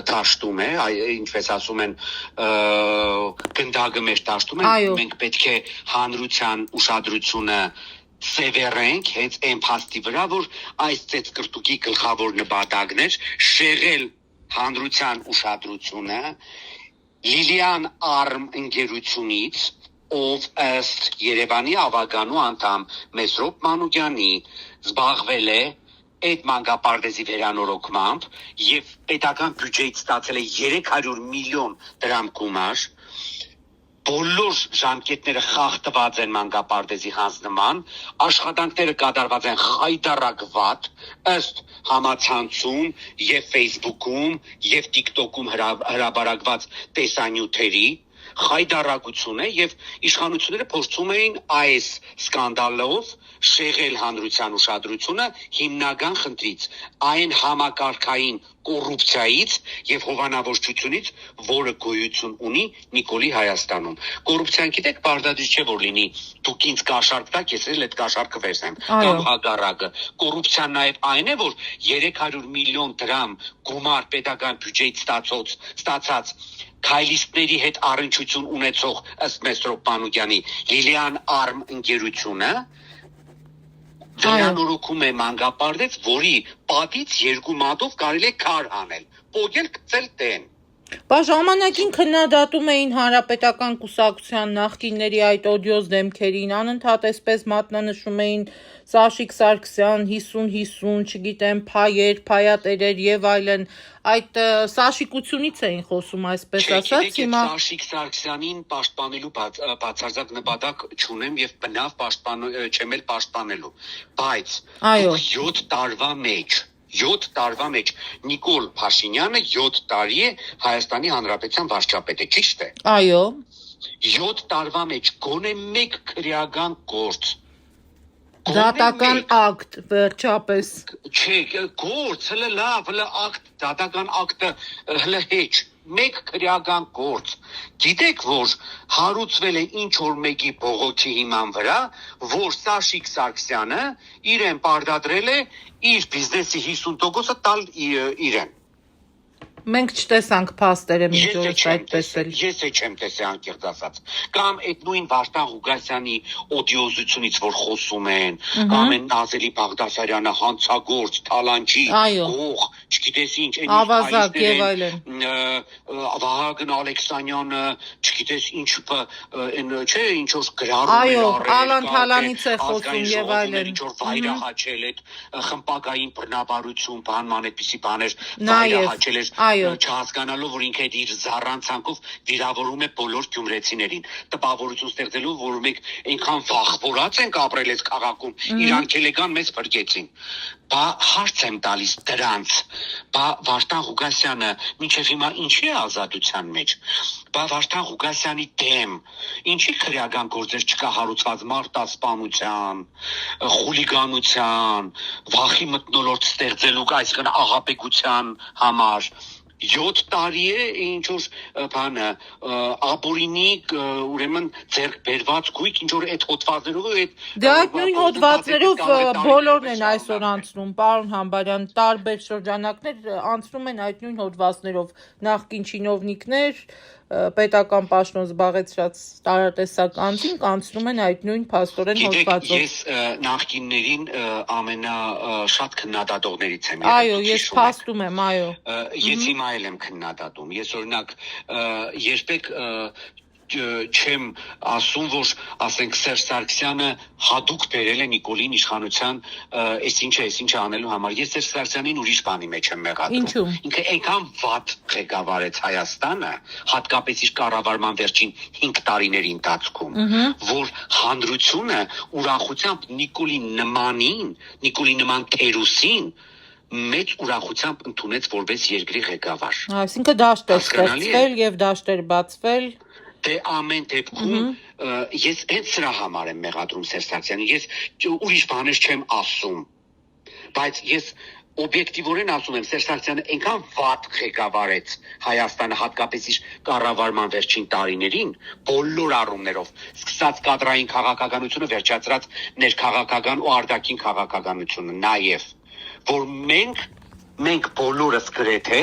դաշտում է, ինչպես ասում են, գնդակը մեր դաշտում է, մենք պետք է հանրության ուշադրությունը սևեռենք հենց այն փաստի վրա, որ այս ծեծկրտուկի գլխավոր նպատակն էր շեղել հանրության ուշադրությունը Լիլիան Արմ ընկերությունից, ով ըստ Երևանի ավագանու անդամ Մեսրոպ Մանուկյանի զբաղվել է այդ մանկապարտեզի վերանորոգմամբ եւ պետական բյուջեից ստացել է 300 միլիոն դրամ գումար։ Բոլոր ժամկետները խախտված են մանկապարտեզի հանձնման, աշխատանքները կատարված են խայտառակված ըստ համացանցում եւ Facebook-ում եւ TikTok-ում հրապարակված տեսանյութերի խայտառակություն է եւ իշխանությունները փորձում էին այս սկանդալով շեղել հանրության ուշադրությունը հիմնական խնդրից, այն համակարգային կոռուպցիայից եւ հովանավորչությունից, որը գոյություն ունի Նիկոլի Հայաստանում։ Կոռուպցիան գիտեք, բարձրադիր չէ որ լինի, դուք ինձ կաշառք տաք, ես էլ այդ կաշառքը վերցնեմ, կամ հակառակը։ Կոռուպցիան նաեւ այն է, որ 300 միլիոն դրամ գումար պետական բյուջեից ստացած քայլիստների հետ առնչություն ունեցող ըստ Մեսրոպ Մանուկյանի Լիլիան Արմ ընկերությունը վերանորոգում է մանկապարտեզ, որի պատից 2 մատով կարելի է քար անել, պոկել գցել տեն։ Բա ժամանակին քննադատում էին հանրապետական կուսակցության նախկինների այդ օդիոզ դեմքերին, անընդհատ այսպես մատնանշում էին Սաշիկ Սարգսյան 50-50, չգիտեմ, փայեր, փայատերեր եւ այլն, այդ սաշիկությունից էին խոսում, այսպես ասած, հիմա Սաշիկ Սարգսյանին պաշտպանելու բացարձակ նպատակ չունեմ եւ բնավ չեմ էլ պաշտպանելու, բայց 7 տարվա մեջ Նիկոլ Փաշինյանը 7 տարի է Հայաստանի Հանրապետության վարչապետ է, ճիշտ է։ Այո։ 7 տարվա մեջ գոնե մեկ քրեական գործ դատական ակտ վերջապես չէ, գործ, հələ լավ, հələ ակտ, դատական ակտը հələ հեչ, մեկ քրեական գործ։ Գիտեք, որ հարուցվել է ինչ որ մեկի բողոքի հիման վրա, որ Սաշիկ Սարգսյանը իրեն պարտադրել է իր բիզնեսի 50%-ը տալ իրեն։ Մենք չտեսանք փաստերը միջորս այդպես էլ։ Ես չեմ տեսել անկեղծ ասած։ Կամ այդ նույն Վարդան Ղուկասյանի օդիոզությունից որ խոսում են, կամ այն Նազելի Բաղդասարյանը հանցագործ, թալանչի, գող, չգիտես ինչ, ավազակ եւ այլն։ Վահագն Ալեքսանյանը, չգիտես ինչ, այն չէ, ինչ որ գրառում է արել։ Այո, Ալան Թալանից է խոսում եւ այլն։ Ինչ որ վայրահաչել այդ խմբակային բռնաբարություն, բանման այդպիսի բաներ վայրահաչել էր։ Չհասկանալով, որ ինքը իր զառանցանքով վիրավորում է բոլոր գյումրեցիներին, տպավորություն ստեղծելով, որ մենք այնքան վախվորած ենք ապրել այս քաղաքում, իրանք էլեգան մեզ փրկեցին։ Բա հարց եմ տալիս դրանց, բա Վարդան Ղուկասյանը մինչև հիմա ինչի է ազատության մեջ, բա Վարդան Ղուկասյանի դեմ ինչի քրեական գործեր չկա հարուցված մարտասպանության, խուլիգանության, վախի մթնոլորտ ստեղծելու, այսինքն աղապեկության համար։ 7 տարի է ինչ որ բանը ապորինի ուրեմն ձեռք բերված գույք ինչ որ այդ հոդվածներով այդ դե այդ նույն հոդվածներով բոլորն են այսօր անցնում, պարոն Համբարյան, տարբեր շրջանակներ անցնում են այդ նույն հոդվածներով, նախկին չինովնիկներ պետական պաշտոն զբաղեցրած տարատեսակ անձին կանցնում են այդ նույն փաստորեն հոդվածով։ Ես նախկիններին ամենաշատ քննադատողներից եմ եղել։ Այո, ես փաստում եմ, այո։ Ես հիմա էլ եմ քննադատում։ Ես օրինակ երբեք չեմ ասում, որ ասենք Սերժ Սարգսյանը հատուկ բերել է Նիկոլին իշխանության այսինչ անելու համար։ Ես Սերժ Սարգսյանին ուրիշ բանի մեջ եմ մեղադրում։ Ինքը այնքան վատ ղեկավարեց Հայաստանը, հատկապես իր կառավարման վերջին 5 տարիների ընթացքում, որ հանրությունը ուրախությամբ Նիկոլի նման թերուսին մեծ ուրախությամբ ընդունեց որպես երկրի ղեկավար։ Այսինքն դաշտ է ստեղծվել եւ դաշտեր բացվել։ Դե ամեն դեպքում ես հենց սրա համար եմ մեղադրում Սերժ Սարգսյանին։ Ես ուրիշ բաներ չեմ ասում, բայց ես օբյեկտիվորեն ասում եմ, Սերժ Սարգսյանը այնքան վատ ղեկավարեց Հայաստանը, հատկապես իր կառավարման վերջին տարիներին, բոլոր առումներով, սկսած կադրային քաղաքականությունը, վերջացրած ներքաղաքական ու արտաքին քաղաքականությունը, նաև որ մենք բոլորս գրեթե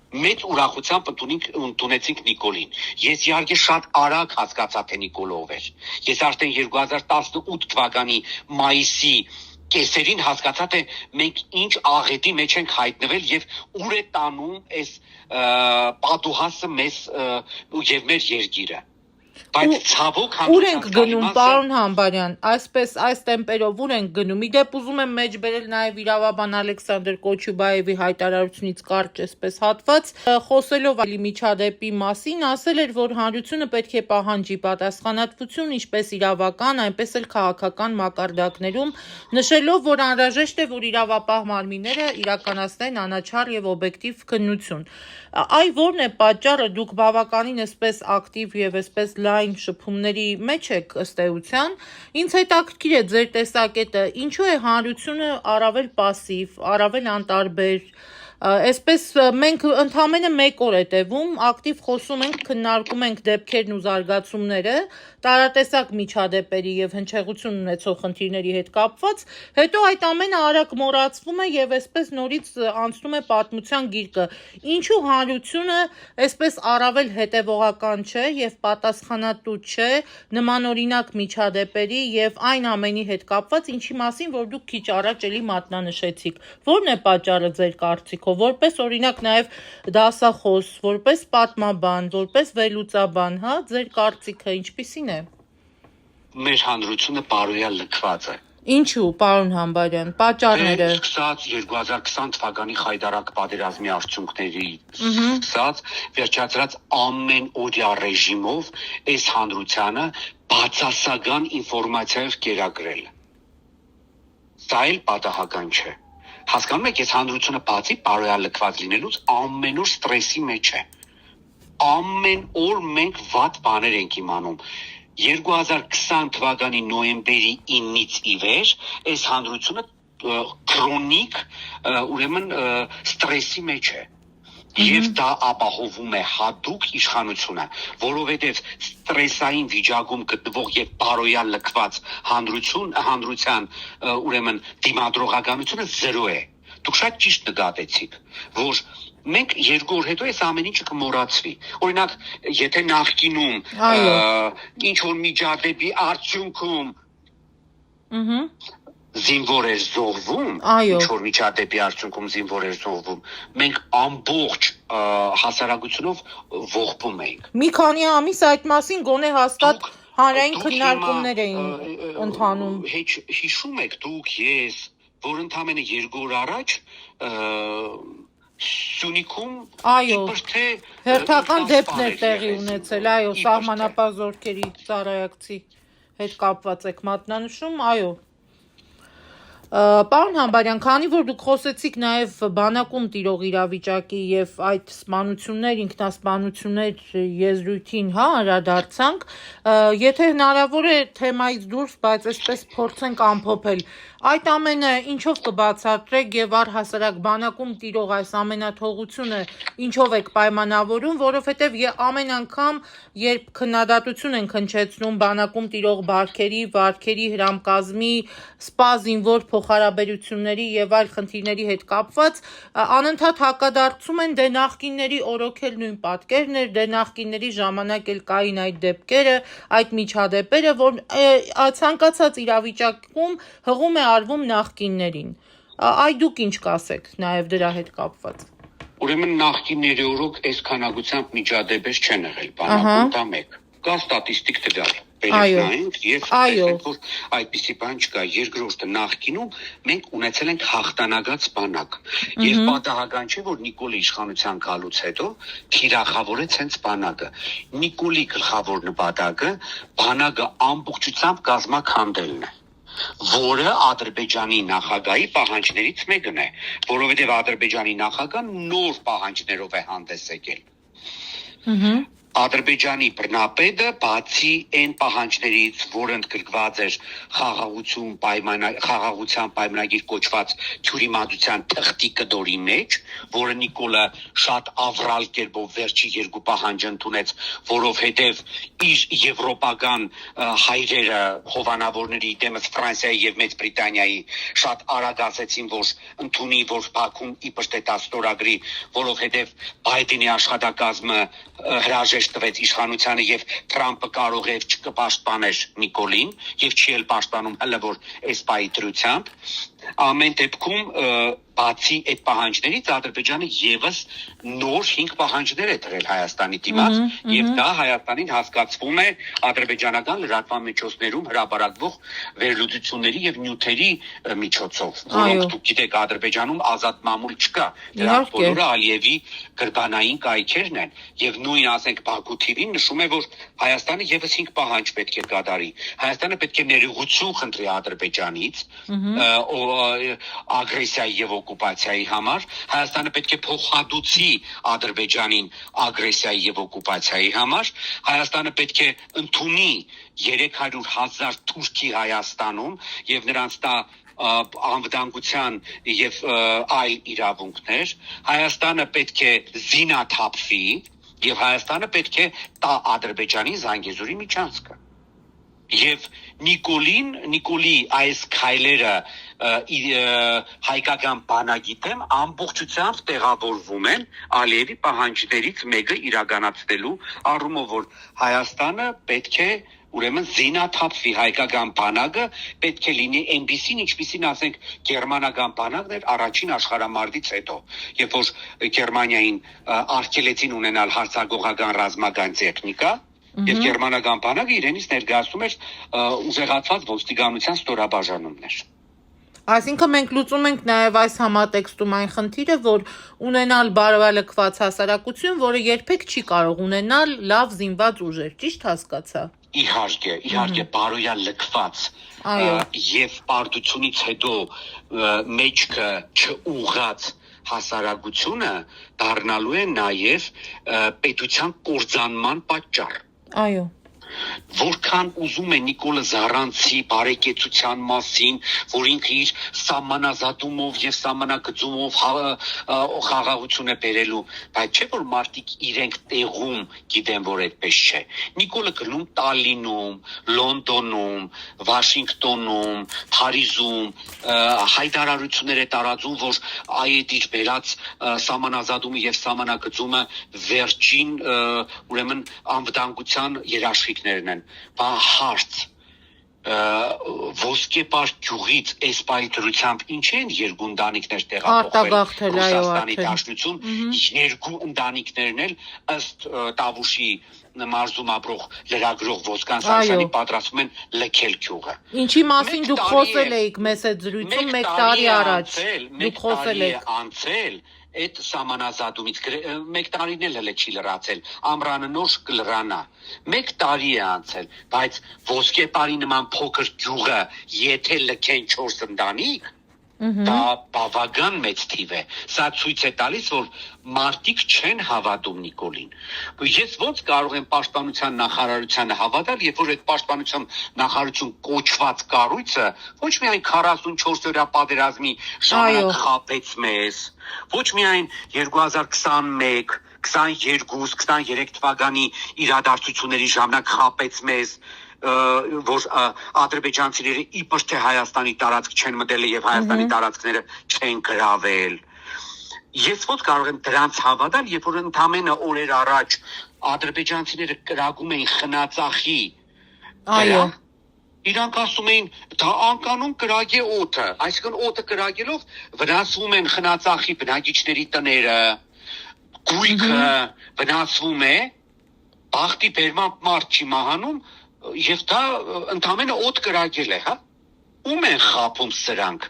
մեծ ուրախությամբ ընդունեցինք Նիկոլին։ Ես իհարկե շատ արագ հասկացա, թե Նիկոլ ով էր։ Ես արդեն 2018 թվականի մայիսի կեսերին հասկացա, թե մենք ինչ աղետի մեջ ենք հայտնվել եւ ուր է տանում այս պատուհասը մեզ եւ մեր երկիրը։ Բայց ցավոք ուր ենք գնում, պարոն Համբարյան, այսպես այս տեմպերով ուր ենք գնում։ Իդեպ ուզում եմ մեջ բերել նաև իրավաբան Ալեքսանդր Կոչուբաևի հայտարարությունից կարճ այսպես հատված, խոսելով Ալի միջադեպի մասին, ասել էր, որ հանրությունը պետք է պահանջի պատասխանատվություն ինչպես իրավական, այնպես էլ քաղաքական մակարդակներում, նշելով, որ անհրաժեշտ է, որ իրավապահ մարմինները իրականացնեն անաչառ եւ օբյեկտիվ քննություն։ Այ որն է պատճառը, դուք բավականին այսպես ակտիվ եւ այսպես լայն շփումների մեջ եք ըստ էության, ինձ հետաքրքիր է ձեր տեսակետը, ինչու է հանրությունը առավել պասիվ, առավել անտարբեր, այսպես մենք ընդամենը 1 օր է տևում, ակտիվ խոսում ենք, քննարկում ենք դեպքերն ու զարգացումները, տարատեսակ միջադեպերի եւ հնչեղություն ունեցող խնդիրների հետ կապված, հետո այդ ամենը արագ մոռացվում է եւ այսպես նորից անցնում է պատմության գիրկը։ Ինչու հանրությունը այսպես առավել հետևողական չէ եւ պատասխանատու չէ նմանօրինակ միջադեպերի եւ այն ամենի հետ կապված, ինչի մասին որ դուք քիչ առաջ էլի մատնանշեցիք։ Որն է պատճառը ձեր կարծիքով, որպես օրինակ նաեւ դասախոս, որպես պատմաբան, որպես վերլուծաբան, հա, ձեր կարծիքը ինչպիսին է։ Մեր հանրությունը բարոյա լքված է։ Ինչու, պարոն Համբարյան, պատճառները։ Սկսած 2020 թվականի խայտարակ պատերազմի արդյունքների սկսած, վերջացրած ամեն օրյա ռեժիմով այս հանրությանը բացասական ինֆորմացիայով կերակրել։ Սա էլ պատահական չէ։ Հասկանում եք, այս հանրությունը բացի բարոյա լքված լինելուց ամեն օր ստրեսի մեջ է։ Ամեն օր մենք վատ բաներ ենք իմանում։ 2020 թվականի նոյեմբերի 9-ից ի վեր այս հանրությունը քրոնիկ ուրեմն ստրեսի մեջ է։ Եվ դա ապահովում է հատուկ իշխանությունը, որովհետև ստրեսային վիճակում գտնվող եւ բարոյա լքված հանրության ուրեմն դիմադրողականությունը 0 է։ Դուք շատ ճիշտ նկատեցիք, որ մենք 2 օր հետո այս ամեն ինչը կմոռացվի։ Օրինակ, եթե նախկինում ինչ որ միջադեպի արդյունքում զինվոր էր զոհվում, ինչ որ միջադեպի արդյունքում զինվոր էր զոհվում, մենք ամբողջ հասարակությունով ողբում էինք։ Մի քանի ամիս այդ մասին գոնե հաստատ հանրային քննարկումներ էին ընթանում։ Հիշում եք դուք, ես, որ ընդամենը 2 օր առաջ Սյունիքում հերթական դեպքեր տեղի ունեցել, այո, սահմանապահ զորքերի ծառայակցի հետ կապված եք մատնանշում, այո։ Պարոն Համբարյան, քանի որ դուք խոսեցիք նաև բանակում տիրող իրավիճակի եւ այդ սպանություններ, ինքնասպանություններ եզրույթին, հա, անդրադարձանք, եթե հնարավոր է թեմայից դուրս, բայց այսպես փորձենք ամփոփել, այդ ամենը ինչով կբացատրեք եւ առհասարակ բանակում տիրող այս ամենաթողությունը ինչով եք պայմանավորում, որովհետեւ ամեն անգամ, երբ քննադատություն ենք հնչեցնում բանակում տիրող բարքերի, վարքերի, հրամկազմի, սպա զինվոր փոխհարաբերությունների եւ այլ խնդիրների հետ կապված անընդհատ հակադարձում են, դե նախկինների օրոքել նույն պատկերն էր, դե նախկինների ժամանակ էլ կային այդ դեպքերը, այդ միջադեպերը, որ ցանկացած իրավիճակում հղում է արվում նախկիններին։ Այ դուք ինչ կասեք նաեւ դրա հետ կապված։ Ուրեմն նախկինների օրոք այս քանակությամբ միջադեպեր չեն եղել, բանակում դա մեկ։ Կա ստատիստիկ տվյալ։ Վերջնային եւ տեսնենք, որ այդպիսի բան չկա։ Երկրորդը նախկինում մենք ունեցել ենք հաղթանակած բանակ։ Եվ պատահական չէ, որ Նիկոլի իշխանության գալուց հետո թիրախավորեց հենց բանակը։ Նիկոլի գլխավոր նպատակը բանակը ամբողջությամբ կազմաքանդելն է, որը Ադրբեջանի նախագահի պահանջներից մեկն է, որովհետև Ադրբեջանի նախագահան նոր պահանջներով է հանդես եկել։ Ադրբեջանի բռնապետը բացի այն պահանջներից, որ ընդգրկված էր խաղաղության պայմանագիր կոչված թյուրիմացության թղթի կդորի մեջ, որը Նիկոլը շատ ավրալ կերպով վերջի երկու պահանջը ընդունեց, որովհետև իր եվրոպական հայրերը հովանավորների դեմս Ֆրանսիայի եւ Մեծ Բրիտանիայի շատ արագ ասեցին, որ ընդունի, որ Բաքուն իբր թե դա ստորագրի, որովհետև Բայդենի աշխատակազմը հրաժեշտ տվեց իշխանությանը եւ Թրամփը կարող է չկպաշտպաներ Նիկոլին եւ չի էլ պաշտպանում հələ որ այս պայի դրությամբ ամեն դեպքում բացի այդ պահանջներից Ադրբեջանը եւս նոր 5 պահանջներ է դրել Հայաստանի դիմաց եւ դա Հայաստանին հասկացվում է ադրբեջանական լրատվամիջոցներում հրապարակվող վերլուծությունների եւ նյութերի միջոցով, որոնք դուք գիտեք Ադրբեջանում ազատ մամուլ չկա, դրանք բոլորը Ալիևի գրբանային կայքերն են եւ նույն ասենք Բաքու TV-ն նշում է, որ Հայաստանը եւս 5 պահանջ պետք է կատարի։ Հայաստանը պետք է ներողություն խնդրի Ադրբեջանից ագրեսիայի եւ օկուպացիայի համար, Հայաստանը պետք է փոխհատուցի Ադրբեջանին ագրեսիայի եւ օկուպացիայի համար, Հայաստանը պետք է ընդունի 300,000 թուրքի Հայաստանում եւ նրանց տա անվտանգության եւ այլ իրավունքներ, Հայաստանը պետք է զինաթափվի եւ Հայաստանը պետք է տա Ադրբեջանի Զանգեզուրի միջանցքը։ Եվ Նիկոլի այս քայլերը հայկական բանակի դեմ ամբողջությամբ տեղավորվում են Ալիևի պահանջներից մեկը իրականացնելու առումով, որ Հայաստանը պետք է ուրեմն զինաթափվի, հայկական բանակը պետք է լինի այնպիսին, ինչպիսին ասենք գերմանական բանակն էր առաջին աշխարհամարտից հետո, երբ որ Գերմանիային արգելեցին ունենալ հարձակողական ռազմական տեխնիկա, եւ գերմանական բանակը իրենից ներկայացնում էր ուժեղացված ոստիկանության ստորաբաժանումներ։ Այսինքն մենք լուծում ենք նաև այս համատեքստում այն խնդիրը, որ ունենալ բարոյալքված հասարակություն, որը երբեք չի կարող ունենալ լավ զինված ուժեր, ճիշտ հասկացա։ Իհարկե բարոյալ լքված եւ պարտությունից հետո մեջքը չուղղած հասարակությունը դառնալու է նաեւ պետության կործանման պատճառ։ Այո։ Որքան ուզում է Նիկոլը զառանցի բարեկեցության մասին, որ ինքը իր սահմանազատումով եւ սահմանակցումով խաղաղություն է բերելու, բայց չէ որ մարդիկ իրենք տեղում գիտեն, որ այդպես չէ։ Նիկոլը գնում Տալինում, Լոնդոնում, Վաշինգտոնում, Փարիզում հայտարարություններ է տարածում, որ այդ իր բերած սահմանազատումը եւ սահմանակցումը վերջին ուրեմն անվտանգության երաշխիքներն են, բա հարց ոսկեպար գյուղից այս պայթրությամբ ինչ են երկու ընտանիքներ տեղափոխվել Ռուսաստանի Դաշնություն, երկու ընտանիքներն էլ ըստ Տավուշի մարզում ապրող լրագրող Ոսկան Սարգսյանի պատրաստվում են լքել գյուղը։ Ինչի մասին դուք խոսել էիք մեծ այդ զրույցում 1 տարի առաջ։ Դուք խոսել եք անցել այդ սահմանազատումից 1 տարին էլ հələ չի լրացել, ամռանը նոր կլրանա, 1 տարի է անցել, բայց ոսկեպարի նման փոքր գյուղը եթե լքեն 4 ընտանիք, դա բավական մեծ թիվ է, սա ցույց է տալիս, որ մարդիկ չեն հավատում Նիկոլին, ես ոնց կարող եմ պաշտպանության նախարարությանը հավատալ, երբ որ այդ պաշտպանության նախարարություն կոչված կառույցը ոչ միայն 44 օրյա պատերազմի ժամանակ խաբեց մեզ, ոչ միայն 2021, 22, 23 թվականի իրադարձությունների ժամանակ խաբեց մեզ, որ ադրբեջանցիները իբր թե Հայաստանի տարածք չեն մտել եւ Հայաստանի տարածքները չեն գրավել։ Ես ո՞նց կարող եմ դրանց հավատալ, երբ որ ընդամենը օրեր առաջ ադրբեջանցիները կրակում էին խնածախի։ Այո։ Իրանք ասում էին, դա անկանում կրակե օդը, այսինքն օդը կրակելով վնասվում են խնածախի բնակիչների տները, գույքը վնասվում է, բախտի բերմամբ մարդ չի մահանում, եւ դա ընդամենը օդ կրակել է, հա։ Ում են խաբում սրանք։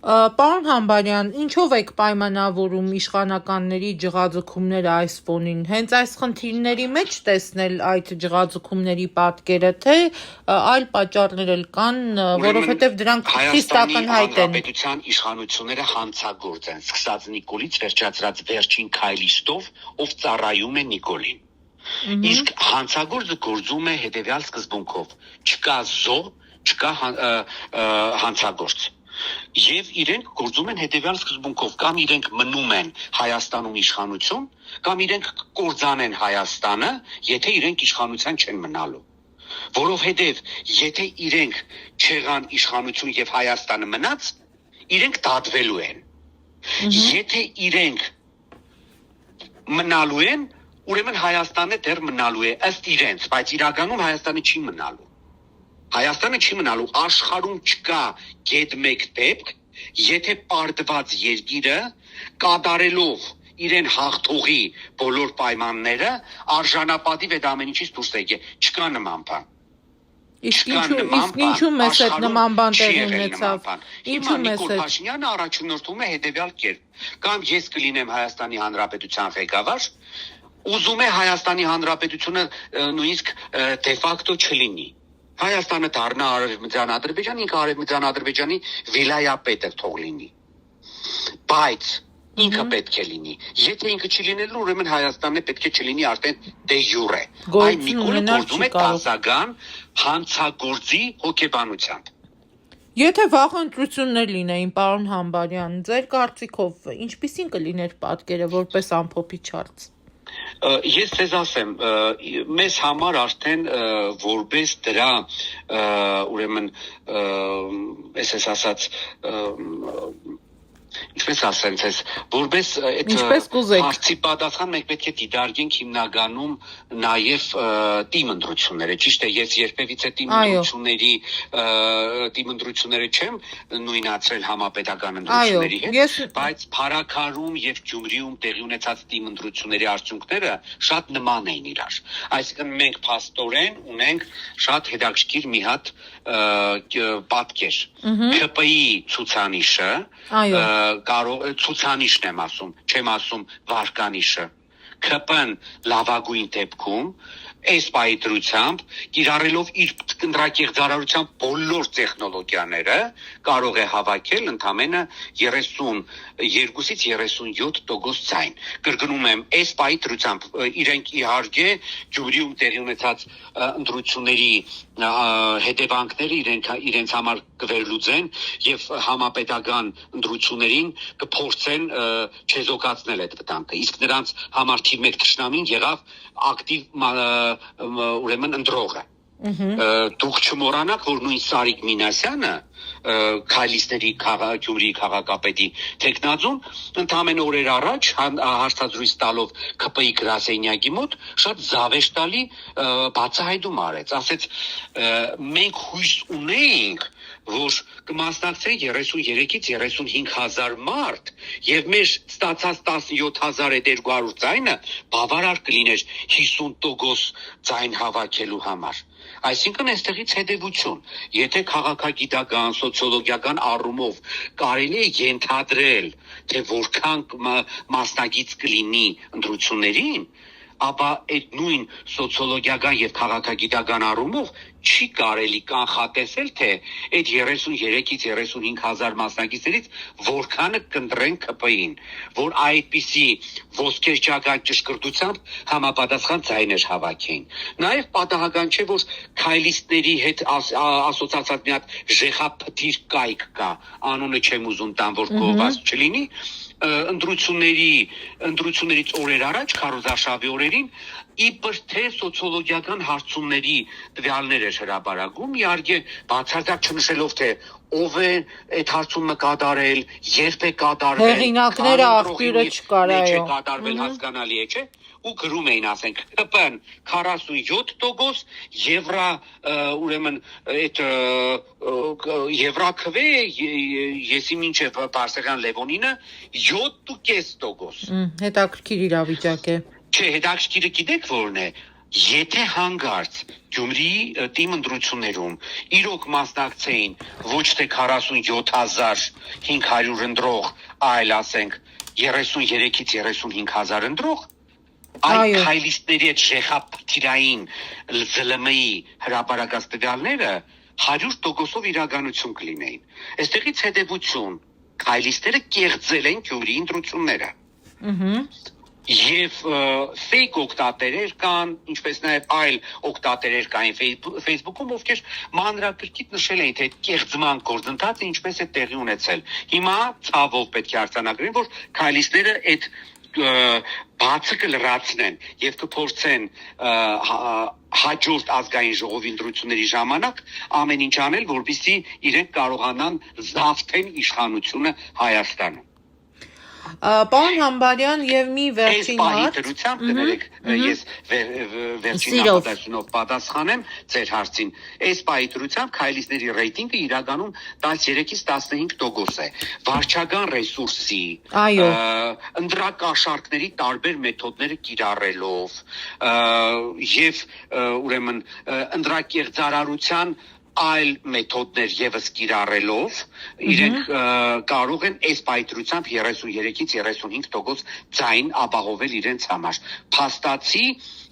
Պարոն Համբարյան, ինչով եք պայմանավորում իշխանականների ջղաձգումները այս ֆոնին, հենց այս խնդիրների մեջ տեսնել այդ ջղաձգումների պատկերը, թե այլ պատճառներ էլ կան, որովհետև դրանք խիստ ակնհայտ են։ Հանրապետության իշխանությունները հանցագործ են, սկսած Նիկոլից վերջացրած վերջին քայլիստով, ով ծառայում է Նիկոլին։ Իսկ հանցագործը գործում է հետևյալ սկզբունքով. չկա զոհ, չկա հանցագործ։ Եվ իրենք գործում են հետևյալ սկզբունքով, կամ իրենք մնում են Հայաստանում իշխանություն, կամ իրենք կործանեն Հայաստանը, եթե իրենք իշխանության չեն մնալու։ Որովհետև եթե իրենք չեղան իշխանություն եւ Հայաստանը մնաց, իրենք դատվելու են։ Եթե իրենք մնալու են, ուրեմն Հայաստանը դեռ մնալու է ըստ իրենց, բայց իրականում Հայաստանը չի մնալու։ Հայաստանը չի մնալու, աշխարհում չկա գետ մեկ դեպք, եթե պարտված երկիրը կատարելով իրեն հաղթողի բոլոր պայմանները արժանապատիվ այդ ամեն ինչից դուրս եկե, չկա նման բան։ Իսկ ինչու մեզ այդ նման բան տեղի ունեցավ։ Ինչու մեզ Նիկոլ Փաշինյանը առաջնորդում է հետևյալ կերպ. կամ ես կլինեմ Հայաստանի Հանրապետության ղեկավար, ուզում է Հայաստանի Հանրապետությունը նույնիսկ դե ֆակտո չլինի։ Հայաստանը դառնա Արևմտյան Ադրբեջան, ինքը Արևմտյան Ադրբեջանի վիլայապետը թող լինի։ Բայց ինքը պետք է լինի։ Եթե ինքը չի լինելու, ուրեմն Հայաստանն պետք է չլինի արդեն դե յուրե։ Այն Նիկոլը գործում է դասական հանցագործի հոգեբանությամբ։ Եթե վաղ ընտրություններ լինեին, պարոն Համբարյան, ձեր կարծիքով ինչպիսին կլիներ պատկերը որպես ամփոփիչ հարց։ Ես ձեզ ասեմ, մեզ համար արդեն որպես դրա ուրեմն ես ասած ինչպես ասեմ ձեզ, որպես այդ հարցի պատասխան մենք պետք է դիտարկենք հիմնականում նաև թիմ ընտրությունները։ Ճիշտ է, ես երբևիցե թիմ ընտրությունները չեմ նույնացրել համապետական ընտրությունների հետ, բայց Փարաքարում եւ Գյումրիում տեղի ունեցած թիմ ընտրությունների արդյունքները շատ նման էին իրար։ Այսինքն մենք փաստորեն ունենք շատ հետաքրքիր մի հատ պատկեր։ ԿՊ-ի ցուցանիշը կարող ցուցանիշն եմ ասում, չեմ ասում վարկանիշը։ ԿՊ-ն լավագույն դեպքում այս պայծրությամբ կիրառելով իր կնդրակեղծարարության բոլոր տեխնոլոգիաները կարող է հավաքել ընդամենը 32-ից 37% ձայն։ Կրկնում եմ, այս պայծրությամբ իրենք իհարկե Գյումրիում տեղի ունեցած ընտրությունների հետևանքները իրենց համար կվերլուծեն եւ համապետական ընտրություններին կփորձեն չեզոքացնել այդ վտանգը։ Իսկ նրանց համար թիվ 1 թշնամին եղավ ակտիվ ուրեմն ընտրողը։ Դուք չմոռանաք, որ նույն Սարիկ Մինասյանը քայլիստների Գյումրիի քաղաքապետի տեխնազուն ընդամենը օրեր առաջ հարցազրույց տալով ԿՊ-ի գրասենյակի մոտ շատ զավեշտալի բացահայտում արեց, ասեց մենք հույս ունեինք, որ կմասնակցեն 33-ից 35,000 մարդ եւ մեր ստացած 17,200 ձայնը բավարար կլիներ 50% ձայն հավաքելու համար։ Այսինքն այստեղից հետևություն, եթե քաղաքագիտական, սոցիոլոգիական առումով կարելի է ենթադրել, թե որքան մասնակից կլինի ընտրություններին, ապա այդ նույն սոցիոլոգիական եւ քաղաքագիտական առումով չի կարելի կանխատեսել, թե այդ 33-ից 35,000 մասնակիցներից որքանը կընտրեն ԿՊ-ին, որ այդպիսի ոսկերչական ճշգրտությամբ համապատասխան ձայներ հավաքեն։ Նաեւ պատահական չէ, որ քայլիստների հետ ասոցիացած մի հատ ժեխափթիր կայք կա, անունը չեմ ուզում տան, որ գովված չլինի, ընտրություններից օրեր առաջ քարոզարշավի օրերին իբր թե սոցիոլոգիական հարցումների տվյալներ էր հրապարակում, իհարկե բացարձակ չնշելով թե ով է այդ հարցումը կատարել, երբ է կատարվել, Հեղինակները աղբյուրը չկար, այո։ կատարվել հասկանալի է, չէ՞։ Ու գրում էին, ասենք, ԿՊ-ն 47%, Եվրա, ուրեմն այդ Եվրաքվե, եսի մինչև Բարսեղյան Լևոնինը 7.5%։ Հետաքրքիր իրավիճակ է։ Չէ, հետաքրքիրը գիտեք որն է։ Եթե հանգարց Գյումրիի թիմ ընտրություններում իրոք մասնակցեին ոչ թե 47,500 ընտրող, այլ ասենք 33-ից 35,000 ընտրող, այդ քայլիստների այդ ժեխապտիրային ԶԼՄ-ի հրապարակած տվյալները 100%-ով իրականություն կլինեին։ Այստեղից հետևություն, քայլիստերը կեղծել են Գյումրիի ընտրությունները։ Եվ fake օգտատերեր կան, ինչպես նաև այլ օգտատերեր կային Facebook-ում, ովքեր մանրակրկիտ նշել էին, թե կեղծման գործընթացը ինչպես է տեղի ունեցել։ Հիմա ցավով պետք է արձանագրեն, որ քայլիստները այդ բացը կլրացնեն եւ կփորձեն հաջորդ ազգային ժողովի ընտրությունների ժամանակ ամեն ինչ անել, որպեսզի իրենք կարողանան զավթեն իշխանությունը Հայաստանում։ Պարոն Համբարյան, եւ մի վերջին հարց։ Ես վերջին հաղորդաշնով պատասխանեմ ձեր հարցին։ Այս պայթրությամբ քայլիստների ռեյտինգը իրականում 13-ից 15% է։ Վարչական ռեսուրսի, ընտրակաշառքների տարբեր մեթոդները կիրառելով եւ ուրեմն ընտրակեղծարարության այլ մեթոդներ եւս կիրառելով իրենք կարող են այս պայթրությամբ 33-ից 35% ձայն ապահովել իրենց համար։ Փաստացի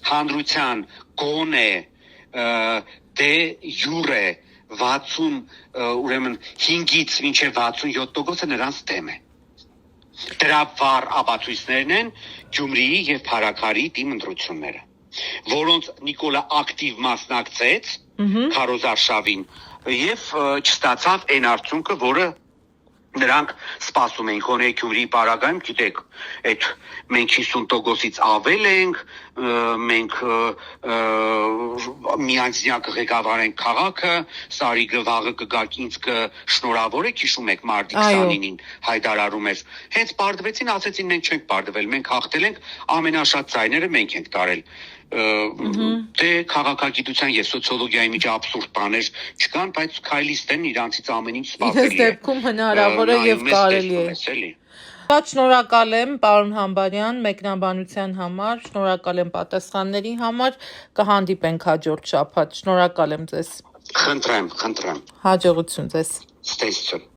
հանրության գոնե դե յուրե 60 ուրեմն 5-ից մինչև 67%-ը նրանց դեմ է։ Դրա վառ ապացույցներն են Գյումրիի եւ Փարաքարի թիմ ընտրությունները, որոնց Նիկոլա ակտիվ մասնակցեց քարոզարշավին եւ չստացավ այն արդյունքը, որը նրանք սպասում էին։ Գոնե Գյումրիի պարագայում, գիտեք, այդ մենք 50%-ից ավել ենք, մենք միանձնյակ ղեկավար ենք քաղաքը, Սարիգը վաղը կգաք ինձ կշնորհավորեք, հիշում եք մարտի 29-ին հայտարարում էր։ Հենց պարտվեցին, ասեցին մենք չենք պարտվել, մենք հաղթել ենք, ամենաշատ ձայները մենք ենք տարել։ Դե քաղաքագիտության եւ սոցիոլոգիայի մեջ աբսուրդ բաներ չկան, բայց քայլիստ են, իրանցից ամեն ինչ սպասելի է։ Այս դեպքում հնարավոր է եւ կարելի է։ Շատ շնորհակալ եմ, պարոն Համբարյան, մեկնաբանության համար, շնորհակալ եմ պատասխանների համար, կհանդիպենք հաջորդ շաբաթ։ Շնորհակալ եմ ձեզ։ Խնդրեմ։ Հաջողություն ձեզ։ Ստեսություն։